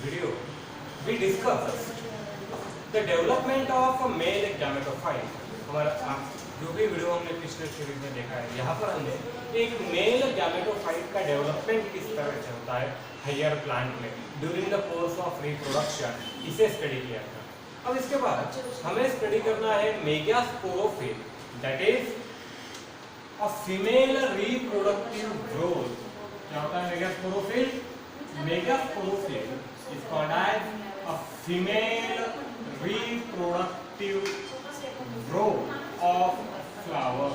video, we discussed the development of a male gametophyte. हमारा जो भी वीडियो हमने पिछले सीरीज में देखा है, यहाँ पर हमने एक मेल गैमेटोफाइट का डेवलपमेंट किस तरह से होता है हायर प्लांट में during the course of reproduction, इसे स्टडी किया था। अब इसके बाद हमें स्टडी करना है megasporophyll, that is a female reproductive growth. क्या होता है megasporophyll? Megasporophyll is called as a female reproductive growth of flower।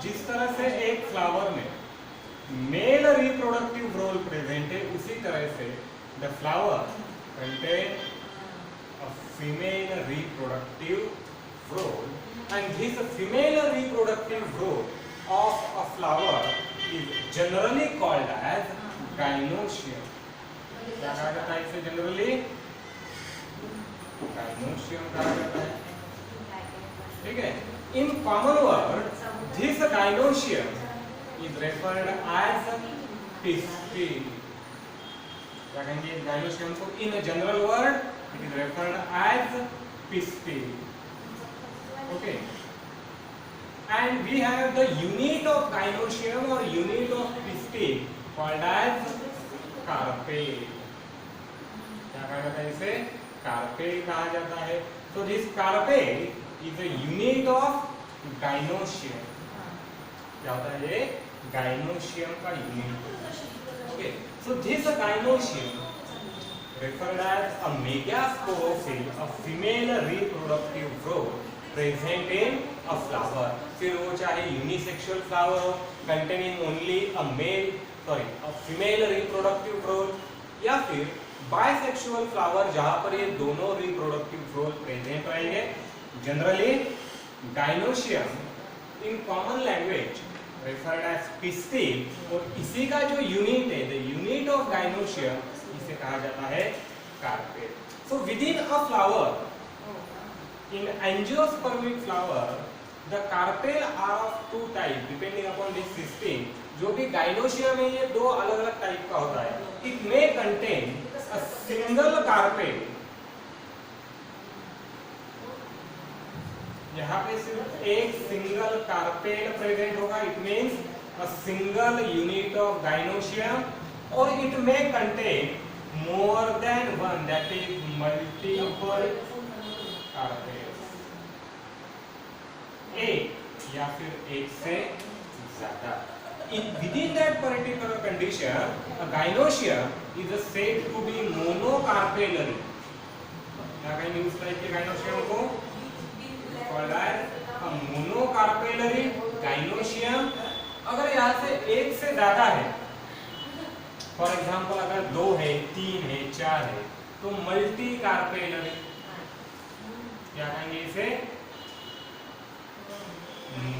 जिस तरह से एक फ्लावर में मेल रिप्रोडक्टिव ग्रोथ प्रेजेंट है, उसी तरह से the flower contain a female reproductive growth and this female reproductive growth of a flower is generally called as gynoecium। क्या कहा जाता है इसे जनरली? gynoecium कहा जाता है, ठीक है। In common word this gynoecium is referred as pistil। क्या कहेंगे gynoecium को? In general word it is referred as pistil, okay। And we have the unit of gynoecium or unit of pistil called as carpel। क्या कहा जाता है इसे? carpel कहा जाता है। So this carpel is a unit of gynoecium। क्या होता है ये? gynoecium का unit, okay। So this gynoecium referred as a megasporophyll, a female reproductive growth present in a flower। फिर वो चाहे यूनिसेक्सुअल फ्लावर हो containing only a female reproductive growth, या फिर बाइसेक्सुअल फ्लावर जहां पर ये दोनों रिप्रोडक्टिव ग्रोथ प्रेजेंट रहेंगे। Generally gynoecium in common language referred as pistil, और इसी का जो यूनिट है, द यूनिट ऑफ gynoecium, इसे कहा जाता है carpel। So within a flower, in angiospermic flower, the carpel are of two types depending upon this system। जो भी gynoecium है ये दो अलग अलग टाइप का होता है। It may contain a single carpel। यहाँ पे सिर्फ एक सिंगल कार्पेल प्रेजेंट होगा, it means a single unit of gynoecium, और it may contain more than one, that is multiple carpels, एक या फिर एक से ज्यादा। Within that particular condition, a gynoecium is said to be monocarpellary। क्या कहेंगे उस टाइप के gynoecium को? called as a monocarpellary gynoecium। अगर यहाँ से एक से ज्यादा है, फॉर एग्जाम्पल अगर 2 है, 3 है, 4 है, तो मल्टी कार्पेलरी। क्या कहेंगे इसे?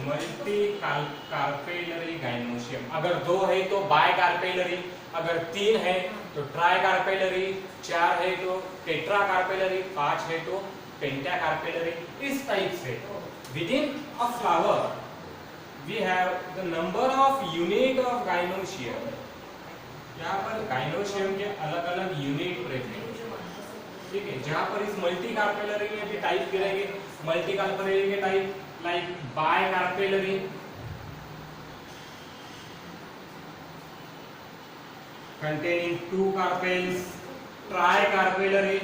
Multi carpellary gynoecium। अगर 2 है तो बाय कार्पेलरी, अगर 3 है तो ट्राई कार्पेलरी, 4 है तो टेट्रा कार्पेलरी, 5 है तो पेंटा कार्पेलरी। इस टाइप से within a flower we have the number of unit of gynoecium। यहाँ पर gynoecium के अलग अलग यूनिट प्रेजेंट, ठीक है। जहाँ पर इस मल्टी कार्पेलरी में भी टाइप गिरेंगे। मल्टी कार्पेलरी के type like bi carpellary, containing 2 carpels, tricarpellary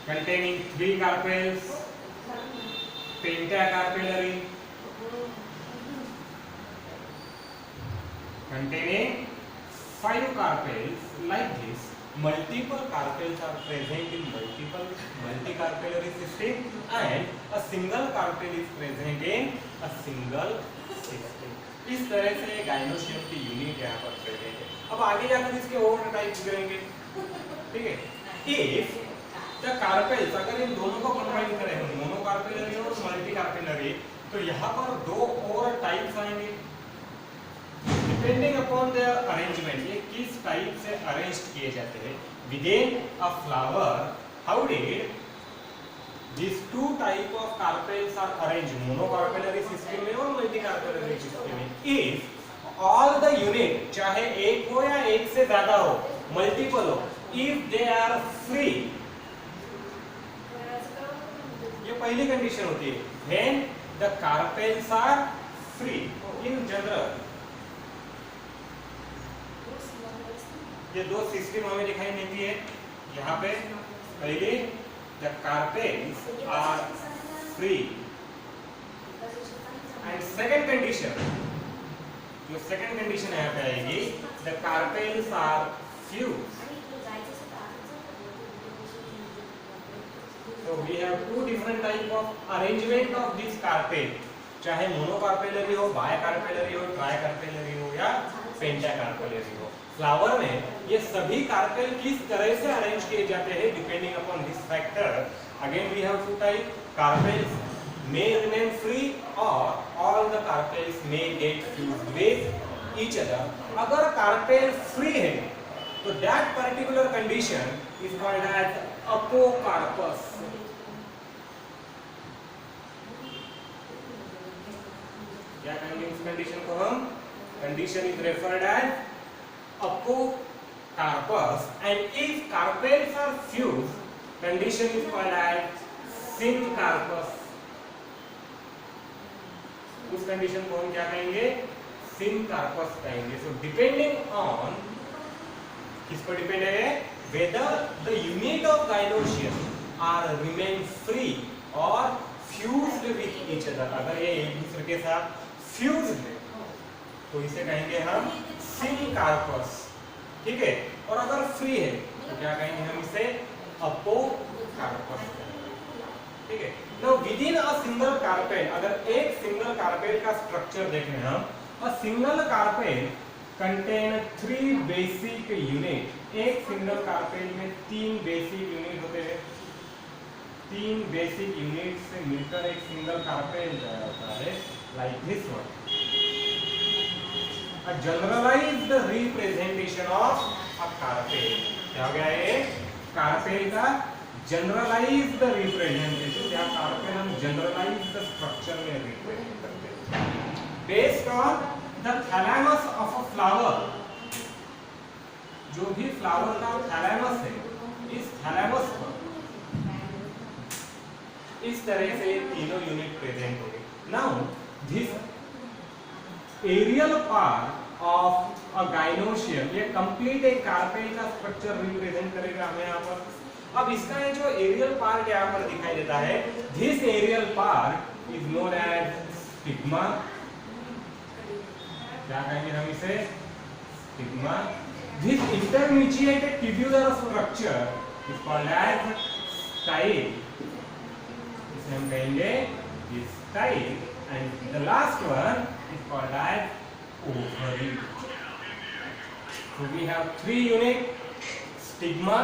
containing 3 carpels, pentacarpellary containing 5 carpels। like this multiple carpels are present in multicarpellary system and a single carpel is present in a single system। इस तरह से gynoecium की unit यहाँ पर present है। अब आगे जाकर इसके और टाइप्स करेंगे, ठीक है। If the carpels, अगर इन दोनों को कंबाइन करें, मोनोकार्पेलरी और मल्टीकार्पेलरी, तो यहाँ पर 2 और टाइप्स आएंगे डिपेंडिंग अपॉन देयर अरेंजमेंट। ये किस टाइप से अरेंज किए जाते हैं within a flower. How did these two type of carpels are arranged monocarpellary system में और multicarpellary system में? If ऑल द यूनिट, चाहे एक हो या एक से ज्यादा हो, मल्टीपल हो, इफ दे आर फ्री, ये पहली कंडीशन होती है, when the carpels are free in general. ये दो सिस्टम हमें दिखाई देती है यहाँ पे। पहले the carpels are free, and second condition, जो सेकंड कंडीशन यहाँ पे आएगी, the carpels are fuse. So we have two different type of arrangement of this carpel, चाहे मोनोकार्पेलरी हो, बायकार्पेलरी हो, ट्राइकार्पेलरी हो या पेंटाकार्पेलरी हो। फ्लावर में ये सभी कार्पेल किस तरह से अरेंज किए जाते हैं depending upon this factor. Again we have two type, carpels may remain free or all the carpels may get fused with each other। अगर कार्पेल फ्री है तो that particular condition is called as apocarpus। क्या कहेंगे इस condition को हम? Condition is referred as apocarpus, and if carpels are fused, condition is called as syncarpus। उस condition को हम क्या कहेंगे? syncarpus कहेंगे। सो डिपेंडिंग ऑन, किस पर डिपेंड है? whether the unit of gynoecium are remain free or fused with each other। अगर ये एक दूसरे के साथ फ्यूज्ड है तो इसे कहेंगे हम syncarpus, ठीक है। और अगर फ्री है तो क्या कहेंगे हम इसे? apocarpus, ठीक है। Now within a single carpel, अगर एक सिंगल कार्पेल का स्ट्रक्चर देखें हम, a single carpel contain 3 basic unit। एक सिंगल कार्पेल में 3 बेसिक यूनिट होते हैं। 3 बेसिक यूनिट से मिलकर एक सिंगल कार्पेल तैयार होता है, like this one। A generalized representation of a carpel। क्या हो गया ये? कार्पेल का जनरलाइज्ड रिप्रेजेंटेशन, या कार्पेल हम जनरलाइज्ड स्ट्रक्चर में रिप्रेजेंट करते हैं based on the thalamus of a flower. जो भी फ्लावर का थैलेमस है, इस थैलेमस पर इस तरह से तीनों यूनिट प्रेजेंट होंगे। Now this aerial part of a gynoecium, ये कंप्लीट एक कार्पेल का स्ट्रक्चर रिप्रेजेंट करेगा हमें यहाँ पर। अब इसका ये जो एरियल पार्ट यहाँ पर दिखाई देता है, this aerial part is known as stigma. क्या कहेंगे हम इसे? Stigma. This intermediate tubular structure is called as style. इसे हम कहेंगे style, and the last one is called as ovary. So we have 3 unit, stigma,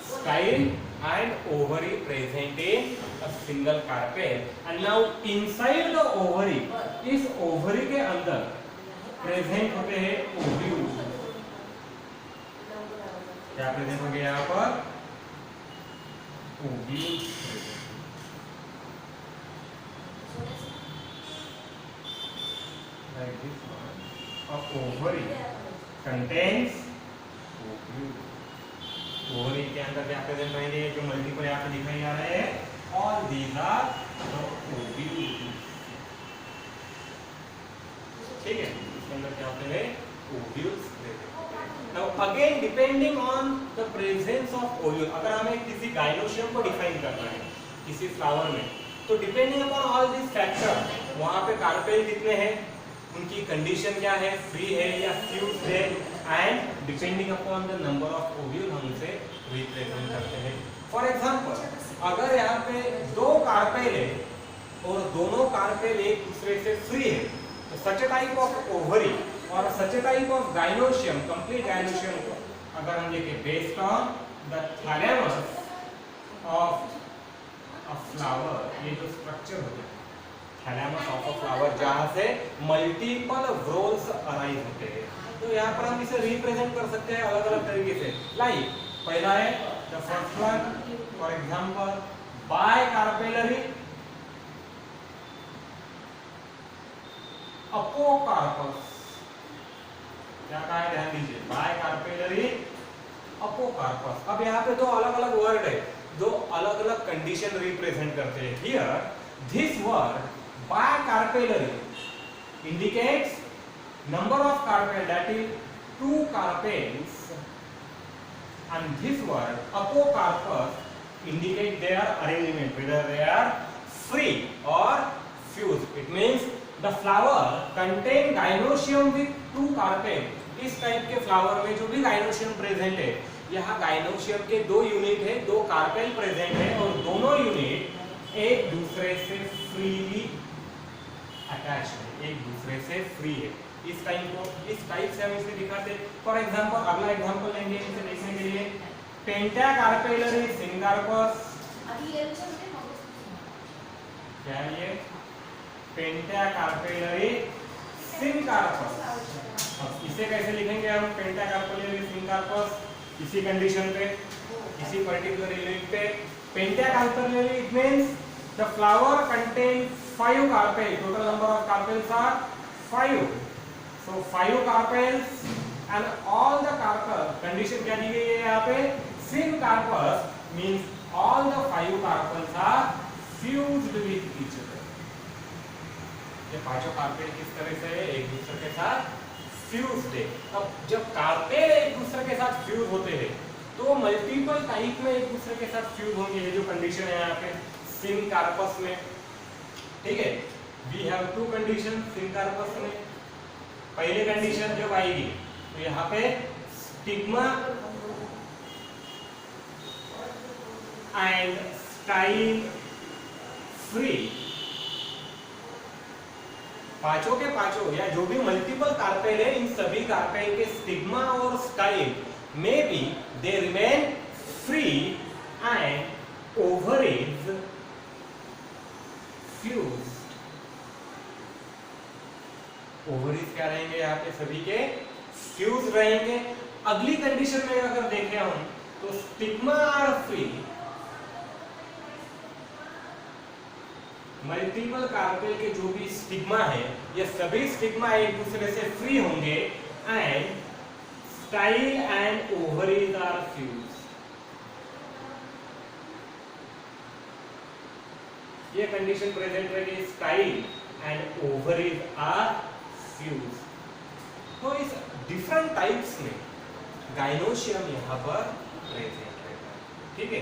style and ovary present in a single carpel। And now inside the ovary, इस ovary के अंदर present होते हैं ovules। क्या present हो गया यहाँ पर? ovules like this one। A ovary contains ovule। Ovary के अंदर क्या प्रेजेंट रहेंगे? जो मल्टीपल यहाँ पे दिखाई जा रहे हैं, ऑल दीज आर ओव्यूल्स, ठीक है। इसके अंदर क्या होते हैं? ओव्यूल्स प्रेजेंट होते हैं। Now again depending on the presence of ovule, अगर हमें किसी गाइनोशियम को डिफाइन करना है किसी फ्लावर में, तो depending upon all this factor, वहां पे कार्पेल कितने हैं, उनकी कंडीशन क्या है, फ्री है या फ्यूज्ड है, and depending upon the number of ovule हम उसे रिप्रेजेंट करते हैं। फॉर एग्जांपल, अगर यहाँ पे 2 कार्पेल है और दोनों कार्पेल एक दूसरे से फ्री है, तो सच टाइप ऑफ ओवरी और such type of gynoecium, complete gynoecium को अगर हम देखें based on the thalamus of a flower, ये जो स्ट्रक्चर होता है थैलेमस ऑफ अ फ्लावर, जहां से मल्टीपल व्रोल्स अराइज होते हैं, तो यहाँ पर हम इसे रिप्रेजेंट कर सकते हैं अलग अलग तरीके से। लाइक पहला है the first one, for example bicarpellary apocarpous. क्या कहा है ध्यान दीजिए, बायकार्पेलरी अपोकार्पस। अब यहाँ पे दो अलग अलग वर्ड है, दो अलग अलग कंडीशन रिप्रेजेंट करते हैं। Here this word bicarpellary indicates number of carpel, that is 2 carpels, and this word apocarpus indicate their arrangement, whether they are free or fused. It means the flower contain gynoecium with 2 carpel. इस type के flower में जो भी gynoecium present है, यहाँ gynoecium के 2 unit है, 2 carpel present है और दोनों यूनिट एक दूसरे से फ्रीली अटैच है, एक दूसरे से फ्री है। इस टाइप से हम इसे दिखाते हैं। फॉर एग्जांपल अगला एग्जांपल लेंगे इसे देखने के लिए, पेंटाकार्पेलरी सिनकार्पस। क्या है ये? पेंटाकार्पेलरी सिनकार्पस। अब इसे कैसे लिखेंगे हम? पेंटाकार्पेलरी सिनकार्पस इसी कंडीशन पे, इसी पर्टिकुलर यूनिट पे। Pentacarpellary it means the flower contains 5 carpels. Total number of carpels are 5. So 5 carpels and all the carpels. Condition क्या दी गई है यहाँ पे? Syncarpus means all the 5 carpels are fused with each other. ये पांचों carpel किस तरह से एक दूसरे के साथ फ्यूज्ड है। अब जब कार्पेल एक दूसरे के साथ फ्यूज होते हैं तो मल्टीपल टाइप में एक दूसरे के साथ फ्यूज होंगे। ये जो कंडीशन है यहाँ पे सिनकार्पस में, ठीक है, वी हैव 2 कंडीशन सिनकार्पस में। पहली कंडीशन जब आएगी तो यहाँ पे स्टिग्मा एंड स्टाइल फ्री, पांचों के पांचों या जो भी मल्टीपल कार्पेल है, इन सभी कार्पेल के स्टिग्मा और स्टाइल में भी they remain free and ovaries fused. Ovaries क्या रहेंगे यहाँ पे? सभी के फ्यूज रहेंगे। अगली कंडीशन में अगर देखें हम तो stigma are free, multiple carpel के जो भी स्टिग्मा है ये सभी स्टिग्मा एक दूसरे से फ्री होंगे and style and ovaries are fuse. ये कंडीशन प्रेजेंट रहेगी, style and ovaries are fuse. तो इस डिफरेंट टाइप्स में गाइनोशियम यहाँ पर प्रेजेंट रहता है, ठीक है।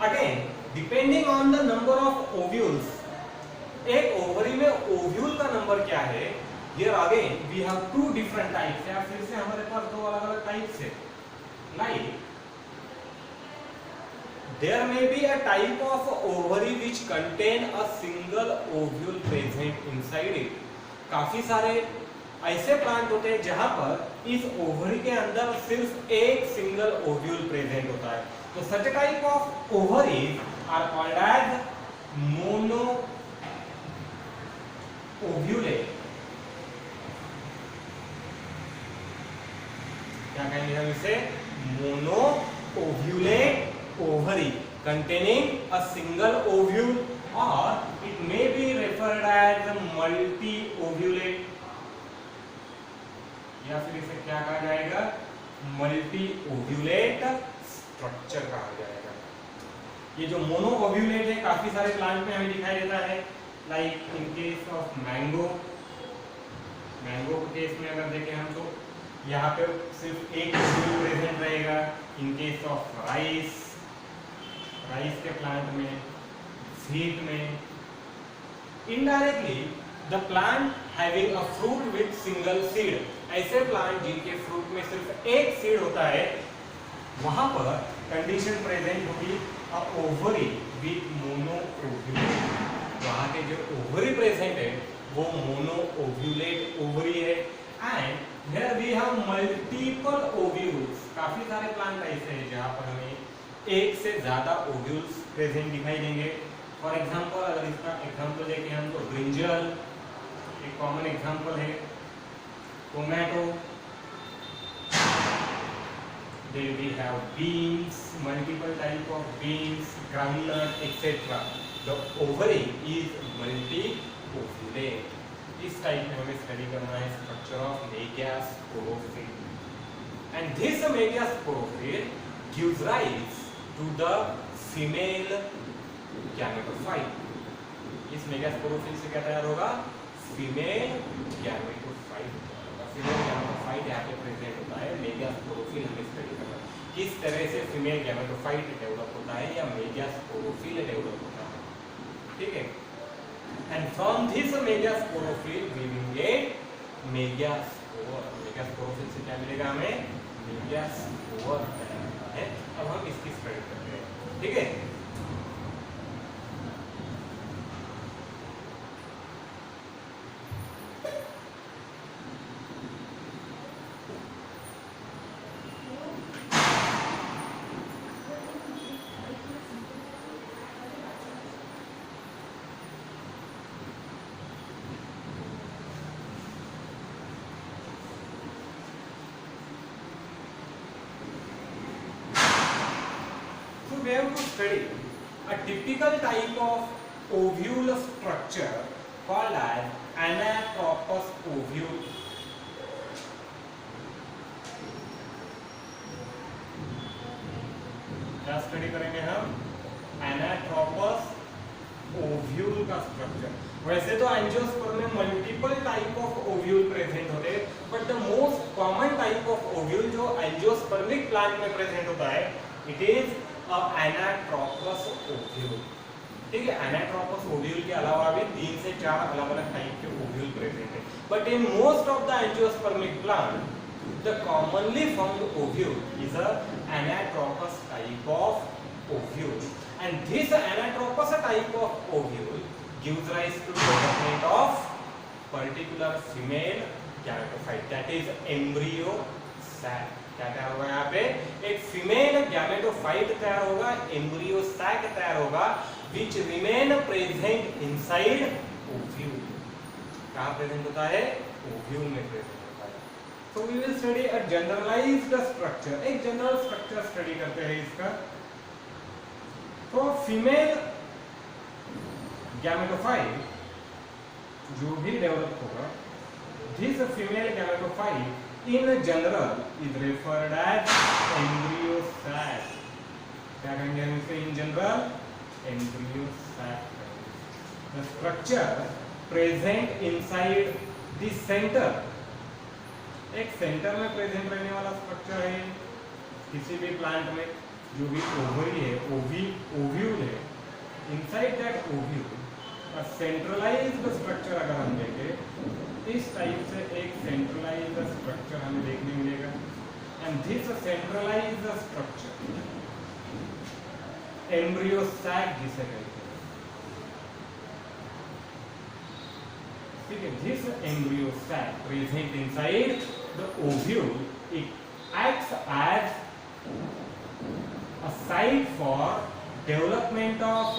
Again depending on the number of ovules, एक ओवरी में ओव्यूल का नंबर क्या है, here again we have 2 different types. या फिर से हमारे पास 2 अलग अलग टाइप्स है। Like there may be a type of ovary which contain a single ovule present inside it. काफी सारे ऐसे प्लांट होते हैं जहां पर इस ओवरी के अंदर सिर्फ एक सिंगल ओव्यूल प्रेजेंट होता है। तो such a type of ovaries are called as mono ovulate। क्या कहेंगे हम इसे? Mono ovulate ovary containing a single ovule, or it may be referred as multi-ovulate, या फिर इसे क्या कहा जाएगा? मल्टी-ओव्यूलेट स्ट्रक्चर कहा जाएगा। ये जो मोनो ओव्यूलेट है काफी सारे प्लांट में हमें दिखाई देता है। Like in case of mango, mango के केस में अगर देखें हम तो यहाँ पे सिर्फ एक ओव्यूल प्रेजेंट रहेगा। In case of rice, rice के प्लांट में, व्हीट में, indirectly the plant having a fruit with single seed, ऐसे प्लांट जिनके फ्रूट में सिर्फ एक सीड होता है, वहां पर कंडीशन प्रेजेंट होगी a ovary with mono ovulate. वहां के जो ओवरी प्रेजेंट है वो मोनो ओव्यूलेट ओवरी है। And here we have multiple ovules. काफी सारे प्लांट ऐसे हैं जहां पर हमें एक से ज्यादा ओव्यूल्स प्रेजेंट दिखाई देंगे। फॉर एग्जांपल अगर इसका एग्जांपल लेके हम तो ब्रिंजल एक कॉमन एग्जांपल है, tomato, then we have beans, multiple type of beans, groundnut, etc. The ovary is multi-ovulate। इस टाइप में हमें स्टडी करना है स्ट्रक्चर ऑफ लेगिया sporophyte. and this megasporophyll gives rise to the female gametophyte. इस megasporophyll से क्या तैयार होगा? Female gametophyte. फीमेल गैमेटोफाइट यहाँ पे प्रेजेंट होता है, मेगास्पोरोफिल हमें स्टडी करना है किस तरह से फीमेल गैमेटोफाइट डेवलप होता है या मेगास्पोरोफिल डेवलप होता है, ठीक है। And from this megasporophyll we will get megaspore. Megasporophyll से क्या मिलेगा हमें? मेगास्पोर है। अब हम इसकी स्टडी करते हैं, ठीक है। We have to study a typical type of ovule structure called as anatropous ovule. क्या स्टडी करेंगे हम? एनाट्रोपस ओव्यूल का स्ट्रक्चर। वैसे तो एंजियोस्पर्म में multiple type of ovule present होते हैं, but the most common type of ovule जो एंजियोस्पर्मिक प्लांट में प्रेजेंट होता है, इट इज एनाट्रोपस ओव्यूल, ठीक है। एनाट्रोपस ओव्यूल के अलावा भी 3 से 4 अलग-अलग टाइप के ओव्यूल प्रेजेंट है, but in most of the angiospermic plant the commonly found ovule is a anatropous type of ovule, and this anatropous type of ovule gives rise to development of particular female gametophyte, that is embryo sac। क्या तैयार होगा यहाँ पे? एक female gametophyte तैयार होगा, embryo sac तैयार होगा, which remain present inside ovule। कहाँ प्रेजेंट होता है? ओव्यूल में प्रेजेंट होता है। So we will study a generalized structure, एक जनरल स्ट्रक्चर स्टडी करते हैं इसका। तो फीमेल गैमेटोफाइट जो भी डेवलप होगा, this female gametophyte in general is referred as embryo sac। क्या कहेंगे हम इसे? in general embryo sac। the structure present inside the center, एक सेंटर में प्रेजेंट रहने वाला स्ट्रक्चर है किसी भी प्लांट में। जो भी ओवरी है, ओव्यूल है, inside that ovule centralised structure अगर हम देखें, इस टाइप से एक सेंट्रलाइज्ड स्ट्रक्चर हमें देखने मिलेगा। And this centralized structure embryo sac जिसे कहते हैं, ठीक है। This embryo sac present inside the ovule, it acts as a site for development of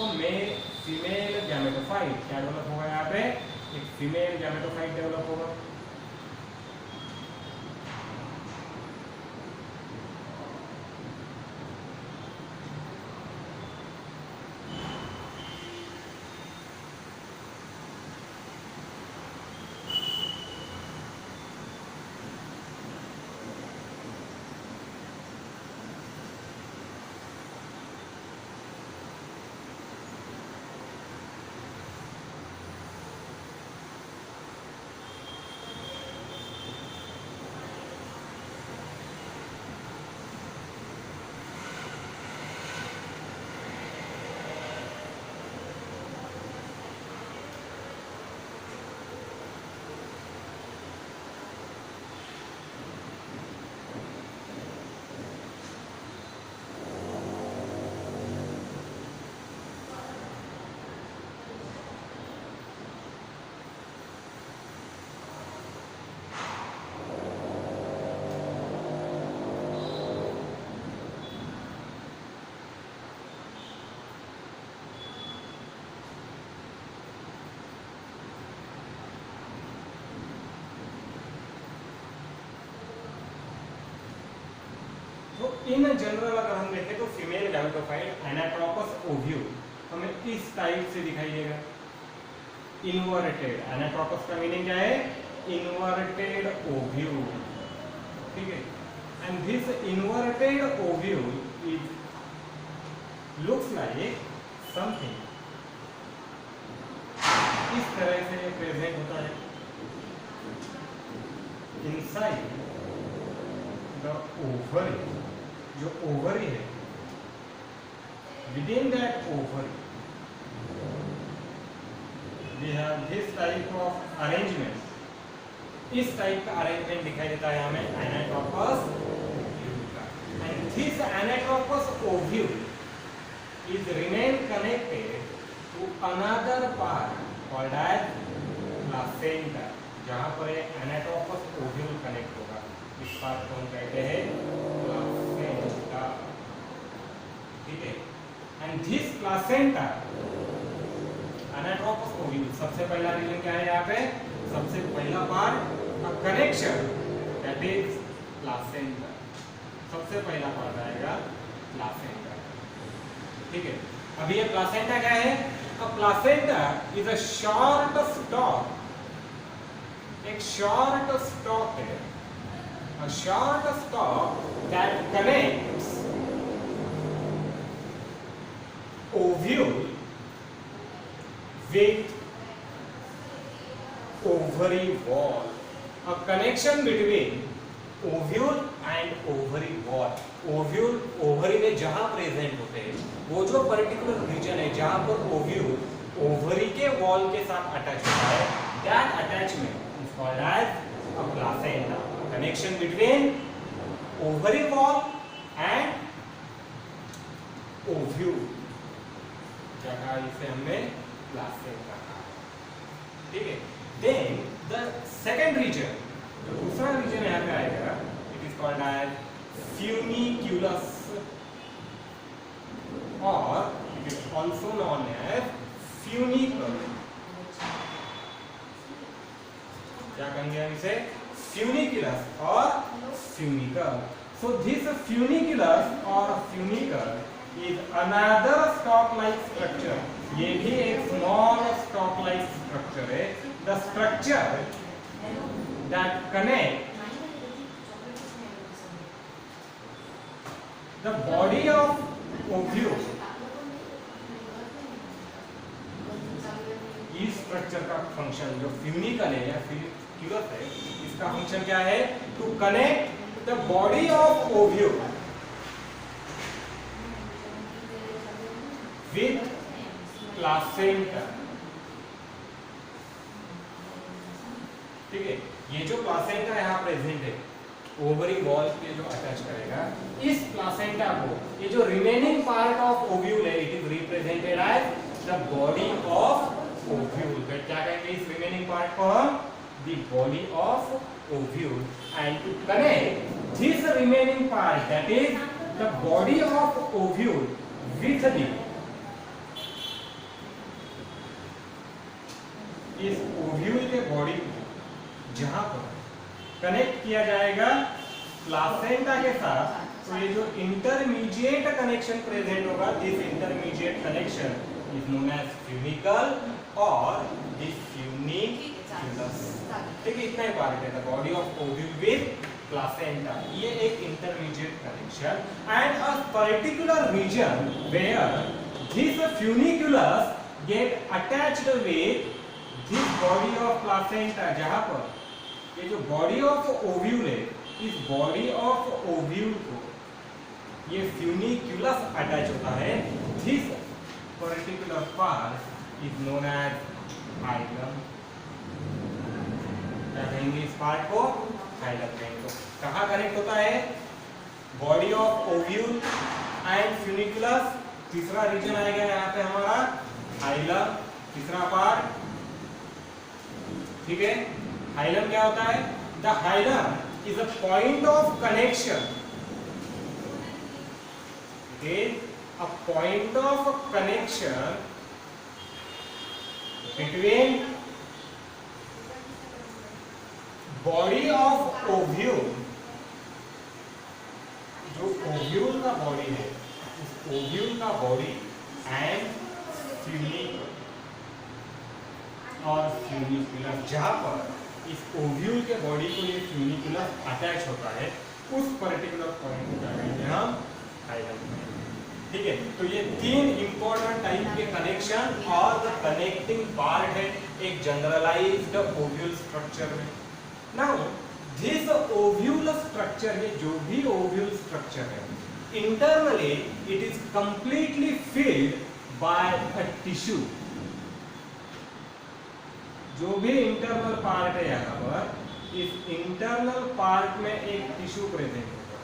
female gametophyte। क्या डेवलप होगा यहाँ पे? एक फीमेल गैमेटोफाइट डेवलप होगा। तो इन जनरल अगर हम देखें तो फीमेल गैमेटोफाइट एनाट्रोपस ओव्यूल हमें इस टाइप से दिखाई देगा, इन्वर्टेड। एनाट्रोपस का मीनिंग क्या है? इन्वर्टेड ओव्यूल, ठीक है। and this inverted ovule is looks like something इस तरह से प्रेजेंट होता है inside the ovary. जो ovary है, within that ovary we have this type of arrangement. इस टाइप का अरेंजमेंट दिखाई देता है हमें एनाट्रोपस ओव्यूल का, and this anatropous ovule is remain connected to another part called as placenta. जहाँ पर एनाट्रोपस ओव्यूल कनेक्ट होगा, इस पार्ट को हम कहते हैं प्लासेंटा, ठीक है। And this placenta anatropous ovule, सबसे पहला रीजन क्या है यहाँ पे, सबसे पहला part connection that is placenta, सबसे पहला पार्ट आएगा प्लासेंटा, ठीक है। अभी ये प्लासेंटा क्या है, a placenta is a short stalk, एक शॉर्ट स्टॉक है, a short stalk that connects ovule with ovary wall. A connection between ovule and ovary wall. ovule ovary में जहां प्रेजेंट होते हैं, वो जो पर्टिकुलर रीजन है जहां पर ovule ovary के वॉल के साथ अटैच होता है, that attachment is called as a placenta. Connection between ovary wall and ovule, जगह इसे हमने placenta कहा, ठीक है। Then the second region, जो दूसरा रीजन यहाँ पे आएगा, it is called as funiculus, or it is also known as funicle. क्या कहेंगे हम इसे, funiculus or funicle. So this funiculus or funicle is another stalk-like structure. ये भी एक small stalk-like structure है. The structure that connect the body of ovule. इस structure का फंक्शन जो फ्यूनिकल है या फ्यूनिकुलस है, इसका फंक्शन क्या है, to connect the body of ovule with placenta, ठीक है। ये जो प्लासेंटा यहाँ प्रेजेंट है ओवरी वॉल के जो अटैच करेगा, इस प्लासेंटा को, ये जो रिमेनिंग पार्ट ऑफ ओव्यूल है, it is represented as the body of ovule. क्या कहेंगे इस रिमेनिंग पार्ट को हम, the body of ovule, and to connect this remaining part, that is the body of ovule with the इस ovule के body जहां पर कनेक्ट किया जाएगा प्लासेंटा के साथ, तो ये जो इंटरमीडिएट कनेक्शन प्रेजेंट होगा, this intermediate connection is known as funicle or the funiculus, ठीक है। इतना ही पार्ट है, the body of ovule with placenta, ये एक intermediate connection, and a particular region where this funiculus get attached with this body of placenta, जहां पर ये जो body of ovule है, इस body of ovule को ये funiculus अटैच होता है, this particular part is known as hilum. क्या कहेंगे इस पार्ट को, हाइलम कहेंगे। कहाँ कनेक्ट होता है, body of ovule and funiculus, तीसरा रीजन आएगा यहाँ पे हमारा हाइलम, तीसरा पार्ट, ठीक है। हाइलम क्या होता है, the hilum is a point of connection, a point of connection between body of ovule, जो ओव्यूल का बॉडी है, उस ओव्यूल का बॉडी एंड फ्यूनिकल और फ्यूनिकुलस, जहां पर इस ओव्यूल के बॉडी को ये फ्यूनिकुलस अटैच होता है, उस पर्टिकुलर पॉइंट को क्या कहेंगे हम, जाइलम कहेंगे। ठीक है, तो ये 3 इंपॉर्टेंट टाइप के कनेक्शन और द कनेक्टिंग पार्ट है एक जनरलाइज्ड ओव्यूल स्ट्रक्चर में। नाउ दिस ओव्यूल स्ट्रक्चर है, जो भी ओव्यूल स्ट्रक्चर है, internally it is completely filled by a tissue. जो भी इंटरनल पार्ट है यहाँ पर, इस इंटरनल पार्ट में एक टिश्यू प्रेजेंट होगा,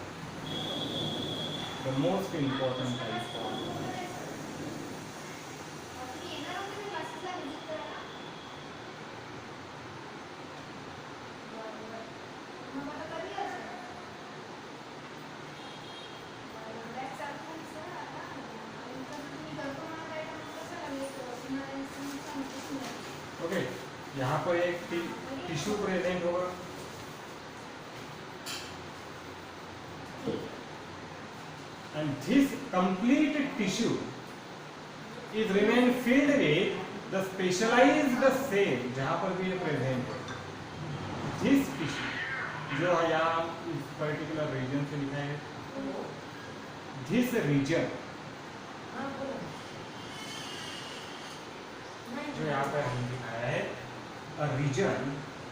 the most important type. Okay, यहाँ पर एक टिश्यू प्रेजेंट होगा, and this complete tissue is remain filled with the specialized cell जहाँ पर भी ये प्रेजेंट है। this tissue जो है यहाँ इस पर्टिकुलर रीजन से लिखा है, this region जो यहाँ पर हम दिखाया है a region,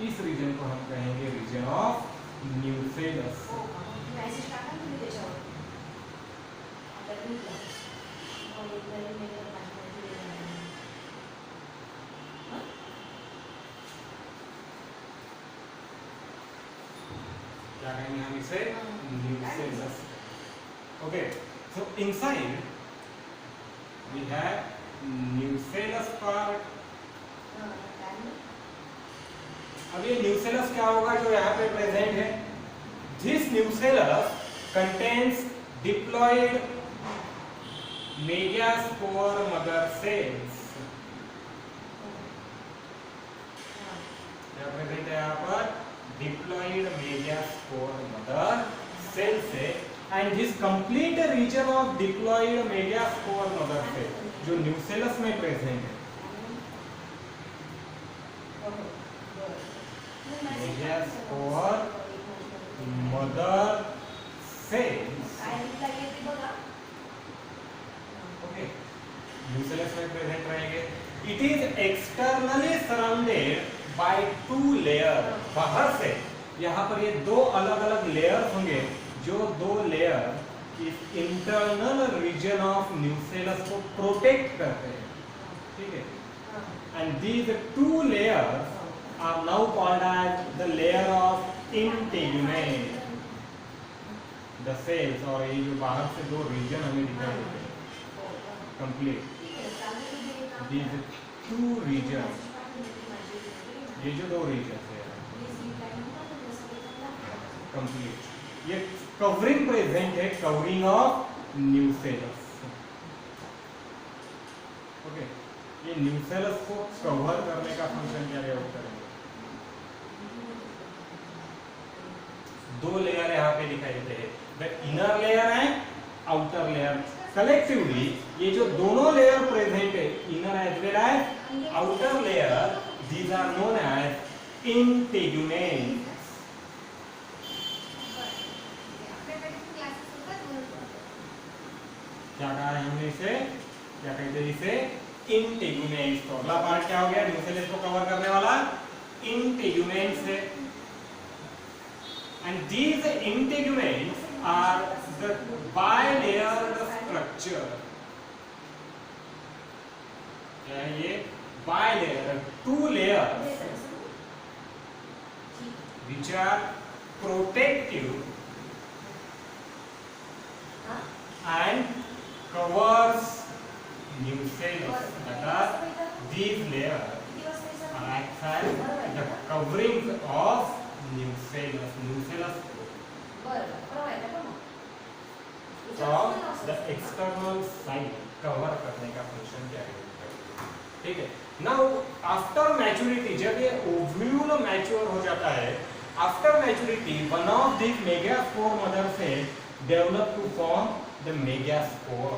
इस रीजन को हम कहेंगे रीजन ऑफ न्यूसेलस। क्या कहेंगे हम इसे, nucellus. Okay, so inside we have nucellus part. अब ये न्यूसेलस क्या होगा जो यहाँ पे प्रेजेंट है, this nucellus contains diploid megaspore mother cells. क्या प्रेजेंट है यहाँ पर, डिप्लॉयड मेगास्पोर मदर सेल से, and this complete region of diploid megaspore mother cell जो न्यूसेलस में प्रेजेंट है, megaspore mother cells. Okay, nucellus में प्रेजेंट रहेंगे। It is externally surrounded by 2 layer. बाहर से यहाँ पर ये 2 अलग अलग लेयर होंगे, जो 2 लेयर इस इंटरनल रीजन ऑफ न्यूसेलस को प्रोटेक्ट करते हैं। ठीक है, and these 2 layers are now called as the layer of integument the cells. और ये जो बाहर से 2 रीजन हमें दिखाई देते हैं कंप्लीट, these 2 regions, ये जो 2 regions है कंप्लीट, ये कवरिंग प्रेजेंट है, कवरिंग ऑफ न्यूसेलस। ओके, ये न्यूसेलस को कवर करने का फंक्शन क्या करेंगे, 2 लेयर यहाँ पे दिखाई देते हैं, the inner layer and outer layer. Collectively ये जो दोनों लेयर प्रेजेंट है, inner as well as outer layer, these are known as integument. क्या कहा है हमने इसे, क्या कहते हैं इसे, इंटेगुमेंट। तो अगला पार्ट क्या हो गया न्यूसेलस को कवर करने वाला, इंटेगुमेंट से। And these integuments are the bilayered structure। ये bilayer, 2 layers which are protective and covers nucleus। that these layers act as the coverings of nucleus from the external side, cover करने का function क्या है। ठीक है, now after maturity, जब ये ovule mature हो जाता है, after maturity one of this megaspore mother cell develop to form the megaspore.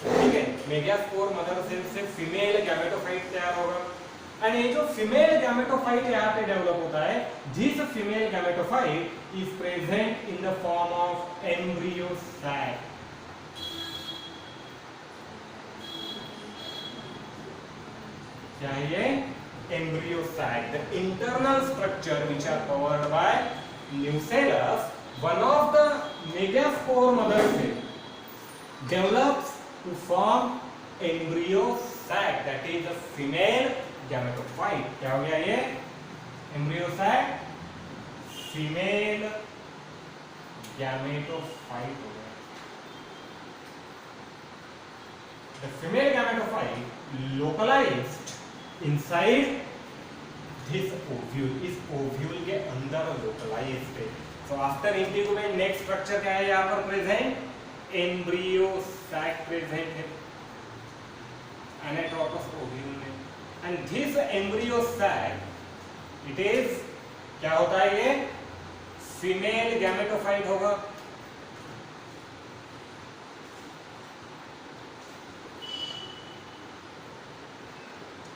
ठीक है, मेगास्पोर मदर सेल से फीमेल गैमेटोफाइट तैयार होगा, एंड ये जो फीमेल गैमेटोफाइट यहाँ पे डेवलप होता है, this female gametophyte is present in the form of embryo sac. क्या है ये? Embryo sac, the internal structure which are covered by nucellus, one of the megaspore mother cell develops to form embryo sac, that is a female gametophyte। क्या हो गया ये? embryo sac female gametophyte हो गया। the female gametophyte localized inside this ovule, इस ovule के अंदर localized है। so after integument next structure क्या है यहाँ पर present? एम्ब्रियो सैक प्रेजेंट है एनाट्रोपस ओव्यूल में, and this embryo sac it is क्या होता है? ये फीमेल गैमेटोफाइट होगा।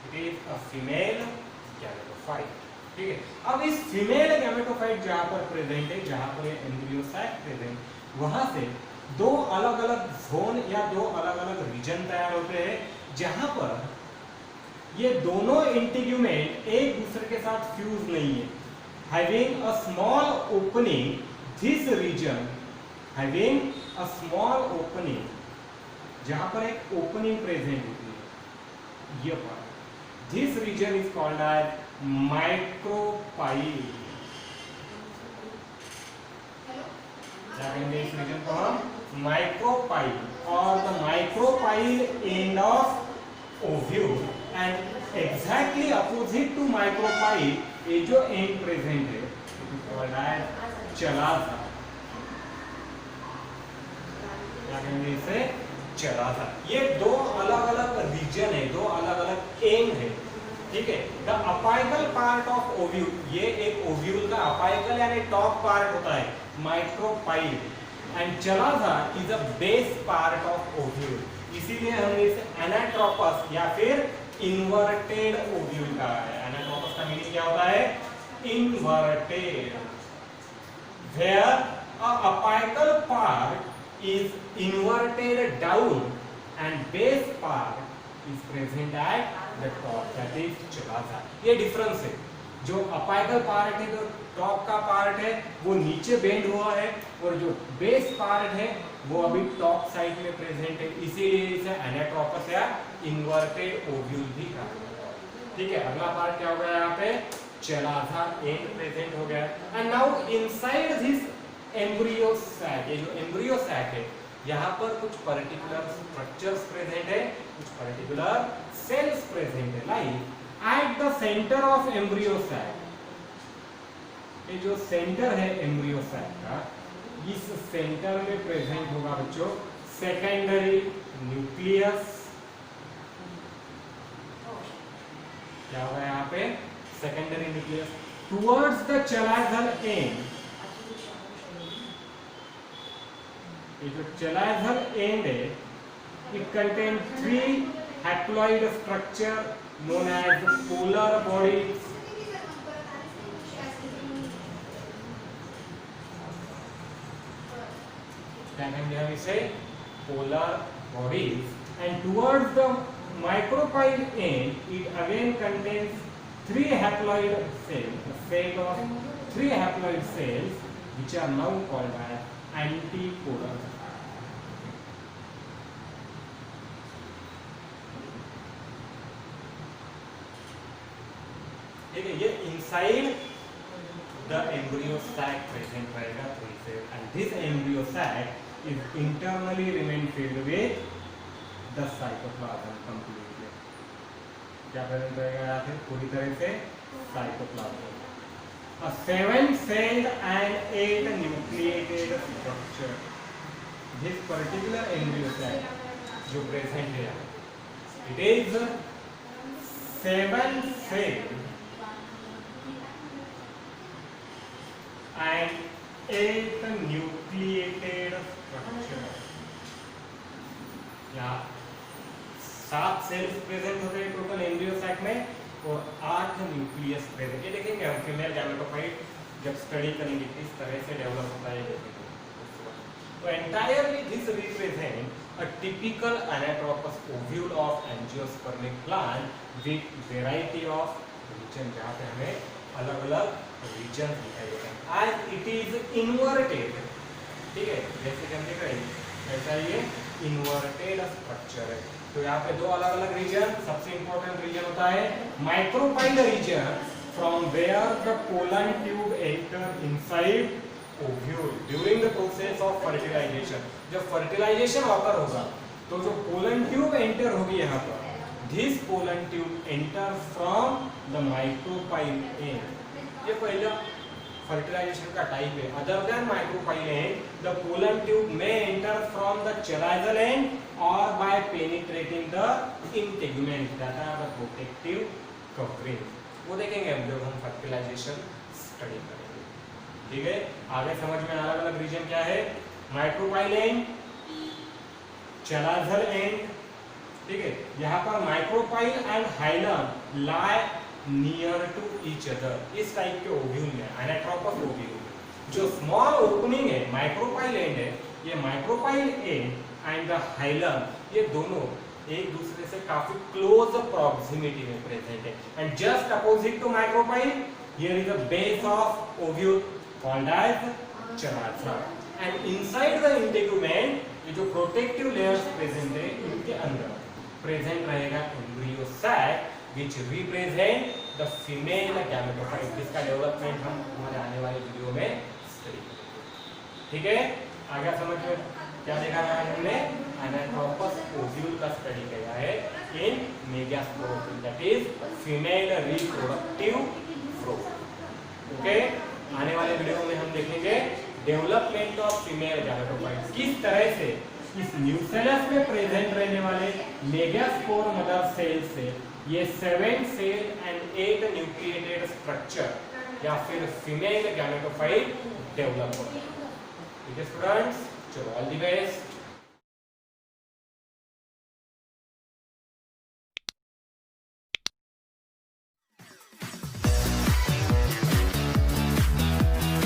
It is a female gametophyte. ठीक है, अब इस फीमेल गैमेटोफाइट जहां पर प्रेजेंट है, जहां पर एम्ब्रियो सैक प्रेजेंट, वहां से दो अलग अलग जोन या दो अलग अलग रीजन तैयार होते हैं, जहां पर ये दोनों इंटीग्यूमेंट एक दूसरे के साथ फ्यूज नहीं है। Having a small opening, this region having a small opening, जहां पर एक ओपनिंग प्रेजेंट होती है, ये part, this region is called as micropyle. क्या कहेंगे इस रीजन को हम? माइक्रोपाइल, और the micropyle end of ovule, and exactly opposite to micropyle ये जो एंड प्रेजेंट है, it is called as chalaza. क्या कहेंगे इसे? चलासा। ये दो अलग अलग रीजन है, दो अलग अलग एंड है। ठीक है, the apical part of ovule, ये एक ओव्यूल का अपाइकल यानी टॉप पार्ट होता है, micropyle, and chalaza is a base part of ovule, इसीलिए हमने इसे एनाट्रोपस या फिर इन्वर्टेड ओव्यूल कहा है। एनाट्रोपस का मीनिंग क्या होता है? Inverted, where a apical part is inverted down and base part is present at the top, that is chalaza. ये डिफरेंस है, जो अपाइकल पार्ट है, जो टॉप का पार्ट है, वो नीचे बेंड हुआ है, और जो बेस पार्ट है वो अभी टॉप साइड में प्रेजेंट है, इसीलिए इसे एनाट्रोपस या इन्वर्टेड ओव्यूल भी कहा जाता है। ठीक है, अगला पार्ट क्या हो गया यहाँ पे? चलासा एंड प्रेजेंट हो गया। And now inside this embryo sac, ये जो एम्ब्रियो सैक है, यहाँ पर कुछ पर्टिकुलर स्ट्रक्चर्स प्रेजेंट है, कुछ पर्टिकुलर सेल्स प्रेजेंट है। Like at the centre of embryo sac, ये जो सेंटर है एम्ब्रियो सैक का, इस सेंटर में प्रेजेंट होगा बच्चों सेकेंडरी न्यूक्लियस। क्या होगा यहाँ पे? Secondary nucleus. Towards the chalazal end, ये जो चलाजल एंड है, it contain 3 haploid structure known as polar bodies, क्या कहेंगे हम इसे? polar bodies, and towards the micropyle end it again contains 3 haploid cells, a set of 3 haploid cells which are now called as antipolar। ठीक है, ये inside the embryo sac present रहेगा, and this embryo sac is internally remain filled with the cytoplasm completely. क्या present रहेगा यहाँ पे? पूरी तरह से cytoplasm. A 7-celled and 8 nucleated structure, this particular embryo sac जो प्रेजेंट है, it is 7-celled and 8 nucleated structure। यहाँ 7 सेल्स प्रेजेंट होते हैं टोटल एम्ब्रियो सैक में, और 8 न्यूक्लियस प्रेजेंट। ये देखेंगे हम फीमेल गैमेटोफाइट जब स्टडी करेंगे किस तरह से डेवलप होता है देखेंगे। तो entirely this represent a typical anatropous ovule of angiospermic plant with variety of region, जहाँ पे हमें अलग अलग रीजन दिखाई देते हैं एज इट इज इन्वर्टेड। ठीक है, जैसे कि हम देख रहे हैं ऐसा ये इन्वर्टेड स्ट्रक्चर है। तो यहाँ पे दो अलग अलग रीजन, सबसे इंपॉर्टेंट रीजन होता है micropyle region from where the pollen tube enter inside ovule during the process of fertilization. जब फर्टिलाइजेशन ऑकर होगा तो जो पोलन ट्यूब एंटर होगी यहाँ पर, this pollen tube enter from the micropyle end. ये पहला फर्टिलाइजेशन का टाइप है। Other than micropyle end the pollen tube में enter from the chalazal end और by penetrating the integument that are the protective covering. वो देखेंगे हम जब हम फर्टिलाइजेशन स्टडी करेंगे। ठीक है, आगे समझ में अलग अलग रीजन क्या है, माइक्रोपाइल एंड, चेलाइजल एंड। ठीक है, यहाँ पर micropyle end hilum lie near to each other. इस टाइप के ओव्यूल में एनाट्रोपस ओव्यूल जो स्मॉल ओपनिंग है माइक्रोपाइल एंड है, ये micropyle end and the hilum ये दोनों एक दूसरे से काफी क्लोज प्रॉक्सिमिटी में प्रेजेंट है। And just opposite to micropyle here is the base of ovule called as chalaza, and inside the integument ये जो प्रोटेक्टिव लेयर्स प्रेजेंट है इनके अंदर प्रेजेंट रहेगा embryo sac which represent the female gametophyte, जिसका development हम हमारे आने वाले वीडियो में स्टडी करेंगे। ठीक है, आगे समझ में क्या देखा है हमने, एनाट्रोपस ओव्यूल का स्टडी किया है in megasporophyll, that is female reproductive fruit. Okay, आने वाले वीडियो में हम देखेंगे डेवलपमेंट ऑफ फीमेल गैमेटोफाइट, किस तरह से इस न्यूसेलस में प्रेजेंट रहने वाले मेगास्पोर मदर सेल से ये 7 सेल एंड 8 न्यूक्लिएटेड स्ट्रक्चर या फिर फीमेल गैमेटोफाइट डेवलप होता है। ठीक है स्टूडेंट्स, चलो ऑल द बेस्ट।